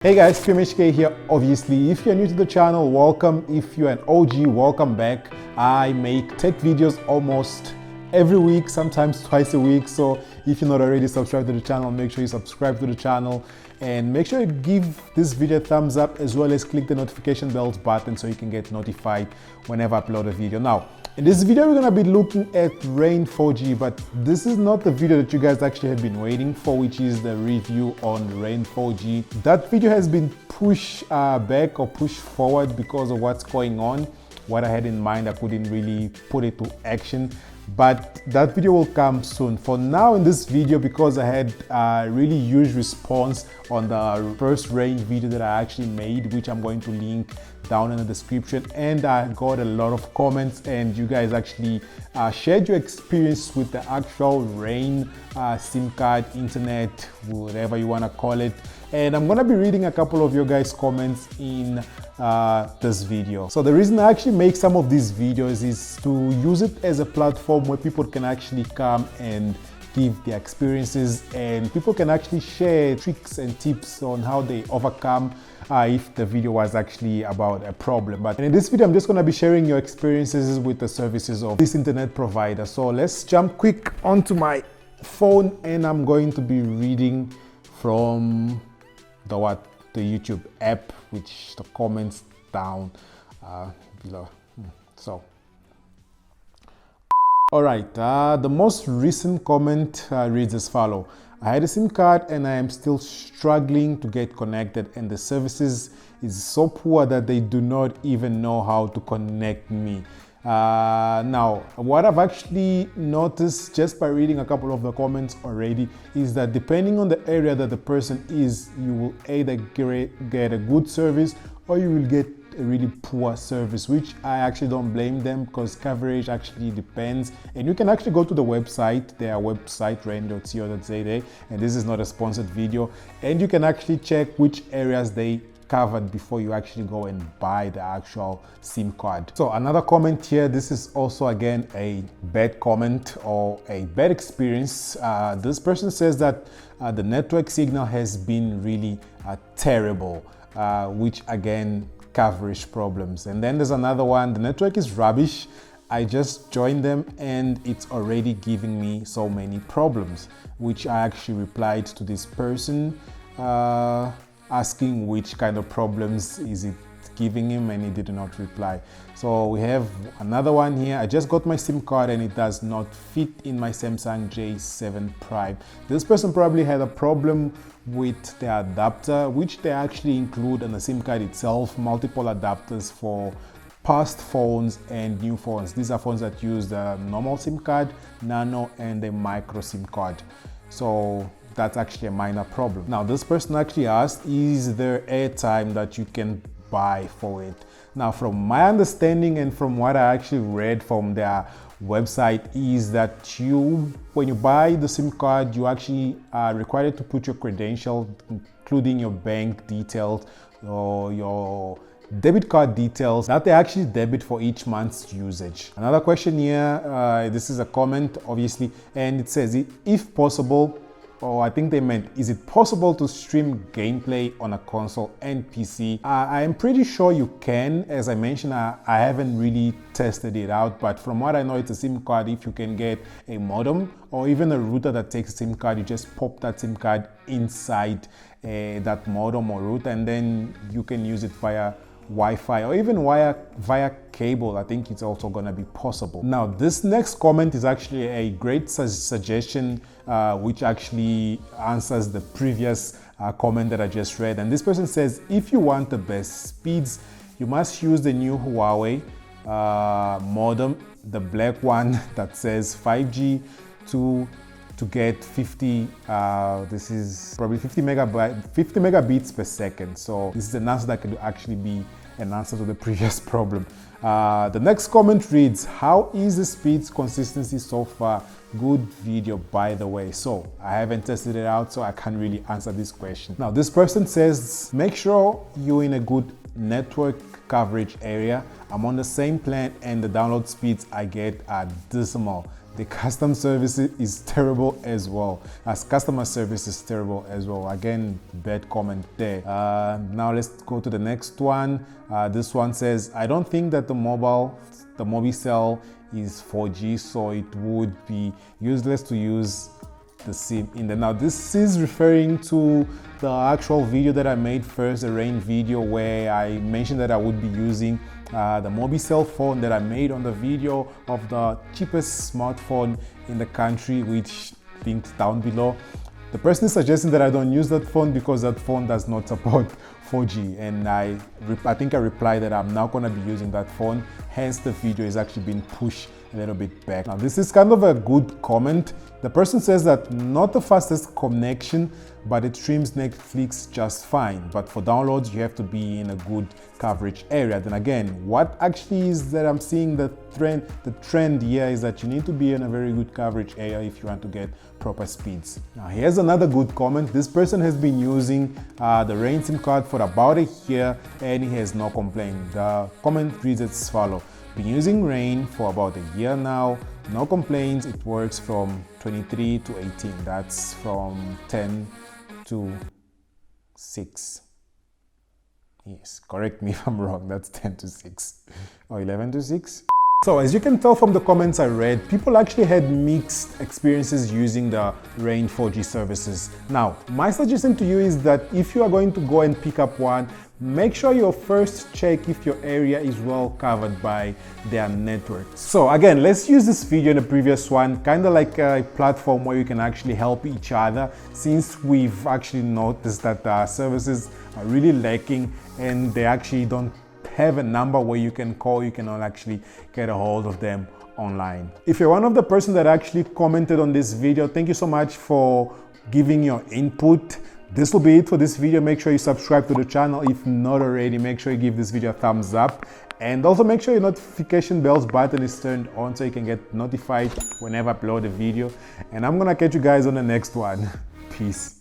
Hey guys, PMHK here. Obviously, if you're new to the channel, welcome. If you're an OG, welcome back. I make tech videos almost every week, sometimes twice a week. So if you're not already subscribed to the channel, make sure you subscribe to the channel and make sure you give this video a thumbs up, as well as click the notification bell button so you can get notified whenever I upload a video. Now, in this video, we're going to be looking at Rain 4G, but this is not the video that you guys actually have been waiting for, which is the review on Rain 4G. That video has been pushed back or pushed forward because of what's going on. What I had in mind, I couldn't really put it to action, but that video will come soon. For now, in this video, because I had a really huge response on the first Rain video that I actually made, which I'm going to link down in the description, and I got a lot of comments, and you guys actually shared your experience with the actual Rain SIM card, internet, whatever you want to call it. And I'm gonna be reading a couple of your guys' comments in this video. So the reason I actually make some of these videos is to use it as a platform where people can actually come and give their experiences, and people can actually share tricks and tips on how they overcome if the video was actually about a problem. But in this video, I'm just going to be sharing your experiences with the services of this internet provider. So let's jump quick onto my phone, and I'm going to be reading from the YouTube app, which the comments down below. So all right, the most recent comment reads as follows. I had a SIM card and I am still struggling to get connected, and the services is so poor that they do not even know how to connect me. Now, what I've actually noticed just by reading a couple of the comments already is that depending on the area that the person is, you will either get a good service or you will get a really poor service, which I actually don't blame them, because coverage actually depends. And you can actually go to the website, their website, rain.co.za, and this is not a sponsored video, and you can actually check which areas they covered before you actually go and buy the actual SIM card. So another comment here, this is also again a bad comment or a bad experience. This person says that the network signal has been really terrible, which again, coverage problems. And then there's another one, the network is rubbish. I just joined them and it's already giving me so many problems, which I actually replied to this person asking which kind of problems is it giving him, and he did not reply. So we have another one here. I just got my SIM card and it does not fit in my Samsung J7 Prime. This person probably had a problem with the adapter, which they actually include on the SIM card itself, multiple adapters for past phones and new phones. These are phones that use the normal SIM card, nano, and the micro SIM card. So that's actually a minor problem. Now, this person actually asked, is there airtime that you can buy for it? Now, from my understanding and from what I actually read from their website, is that when you buy the SIM card, you actually are required to put your credentials, including your bank details or your debit card details, that they actually debit for each month's usage. Another question here, this is a comment obviously, and it says, if possible, or I think they meant, is it possible to stream gameplay on a console and PC? I am pretty sure you can. As I mentioned, I haven't really tested it out, but from what I know, it's a SIM card. If you can get a modem or even a router that takes a SIM card, you just pop that SIM card inside that modem or router, and then you can use it via Wi-Fi or even via cable. I think it's also going to be possible. Now, this next comment is actually a great suggestion, which actually answers the previous comment that I just read. And this person says, if you want the best speeds, you must use the new Huawei modem, the black one that says 5G to get 50, this is probably 50 megabits per second. So this is an answer that could actually be an answer to the previous problem. The next comment reads, how is the speeds consistency so far? Good video, by the way. So I haven't tested it out, so I can't really answer this question. Now, this person says, make sure you're in a good network coverage area. I'm on the same plan and the download speeds I get are dismal. the customer service is terrible as well. As customer service is terrible as well. Again, bad comment there. Now let's go to the next one. This one says, I don't think that the Mobicel is 4G, so it would be useless to use the SIM in there. Now this is referring to the actual video that I made first, the rain video, where I mentioned that I would be using the Mobicel phone that I made on the video of the cheapest smartphone in the country, which links down below. The person is suggesting that I don't use that phone because that phone does not support 4G, and I think I replied that I'm not going to be using that phone, hence the video is actually being pushed a little bit back. Now this is kind of a good comment. The person says that not the fastest connection, but it streams Netflix just fine, but for downloads you have to be in a good coverage area. Then again, what actually is that I'm seeing the trend here is that you need to be in a very good coverage area if you want to get proper speeds. Now here's another good comment. This person has been using the Rain SIM card for about a year and he has no complaint. The comment reads as follows: been using Rain for about a year now, no complaints. It works from 23 to 18. That's from 10 to 6. Yes, correct me if I'm wrong. That's 10 to 6 or 11 to 6. So as you can tell from the comments I read, people actually had mixed experiences using the Rain 4G services. Now, my suggestion to you is that if you are going to go and pick up one, make sure you first check if your area is well covered by their network. So again, let's use this video and the previous one, kind of like a platform where you can actually help each other, since we've actually noticed that the services are really lacking and they actually don't have a number where you can call, you cannot actually get a hold of them online. If you're one of the person that actually commented on this video, thank you so much for giving your input. This will be it for this video. Make sure you subscribe to the channel if not already. Make sure you give this video a thumbs up, and also make sure your notification bells button is turned on so you can get notified whenever I upload a video. And I'm gonna catch you guys on the next one. Peace.